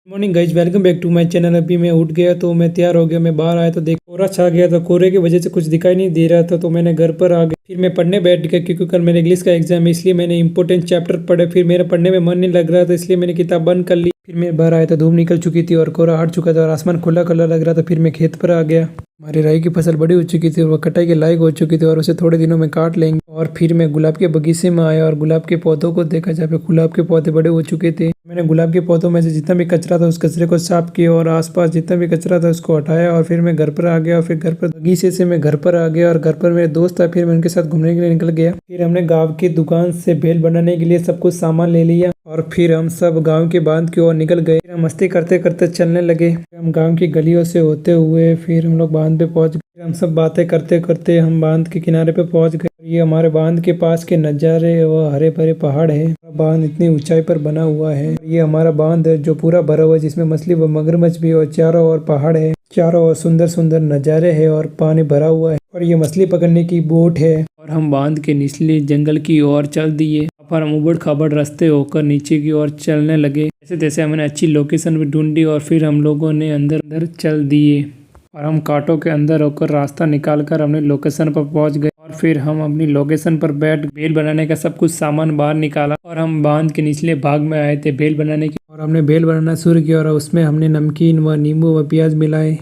Morning guys, welcome back to my channel. अभी मैं उठ गया तो मैं तैयार हो गया। मैं बाहर आया तो देख कोहरा छा गया था। कोहरे की वजह से कुछ दिखाई नहीं दे रहा था तो मैंने घर पर आ गया। फिर मैं पढ़ने बैठ गया क्योंकि कल मेरे इंग्लिश का एग्जाम है, इसलिए मैंने इंपॉर्टेंट चैप्टर पढ़े। फिर मेरा पढ़ने में मन नहीं लग रहा था, इसलिए मैंने किताब बंद कर ली। फिर मैं बाहर आया तो धूप निकल चुकी थी और कोहरा हट चुका था और आसमान खुला खुला लग रहा था। फिर मैं खेत पर आ गया। हमारी राई की फसल बड़ी हो चुकी थी और वह कटाई के लायक हो चुकी थी और उसे थोड़े दिनों में काट लेंगे। और फिर मैं गुलाब के बगीचे में आया और गुलाब के पौधों को देखा जहाँ पे गुलाब के पौधे बड़े हो चुके थे। मैंने गुलाब के पौधों में से जितना भी कचरा था उस कचरे को साफ किया और आसपास जितना भी कचरा था उसको हटाया। और फिर मैं घर पर आ गया और फिर घर पर बगीचे से मैं घर पर आ गया और घर पर मेरे दोस्त था। फिर मैं उनके साथ घूमने के लिए निकल गया। फिर हमने गाँव की दुकान से भेल बनाने के लिए सब कुछ सामान ले लिया और फिर हम सब गांव के बांध की ओर निकल गए। फिर हम मस्ती करते करते चलने लगे। हम गांव की गलियों से होते हुए फिर हम लोग बांध पे पहुंच गए। फिर हम सब बातें करते करते हम बांध के किनारे पे पहुंच गए। ये हमारे बांध के पास के नज़ारे व हरे भरे पहाड़ है। बांध इतनी ऊंचाई पर बना हुआ है। ये हमारा बांध है जो पूरा भरा हुआ है, जिसमें मछली व मगरमच्छ भी और चारों ओर पहाड़ है। चारों ओर सुंदर सुंदर नज़ारे है और पानी भरा हुआ है और ये मछली पकड़ने की बोट है। और हम बांध के निचले जंगल की ओर चल दिए। पर हम उबड़ खाबड़ रास्ते होकर नीचे की ओर चलने लगे। जैसे तैसे हमने अच्छी लोकेशन भी ढूंढी और फिर हम लोगों ने अंदर अंदर चल दिए और हम कांटों के अंदर होकर रास्ता निकालकर अपने लोकेशन पर पहुंच गए। और फिर हम अपनी लोकेशन पर बैठ भेल बनाने का सब कुछ सामान बाहर निकाला और हम बांध के निचले भाग में आए थे भेल बनाने की। और हमने भेल बनाना शुरू किया और उसमें हमने नमकीन व नींबू व प्याज मिलाए।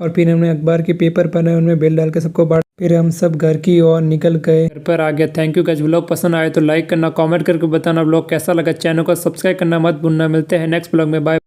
और फिर हमने अखबार के पेपर बनाए, उनमें बेल डाल के सबको बांट। फिर हम सब घर की ओर निकल गए। घर पर आ गया। Thank you guys. व्लॉग पसंद आए तो लाइक करना, कमेंट करके बताना व्लॉग कैसा लगा। चैनल को सब्सक्राइब करना मत भूलना। मिलते हैं नेक्स्ट व्लॉग में। बाय।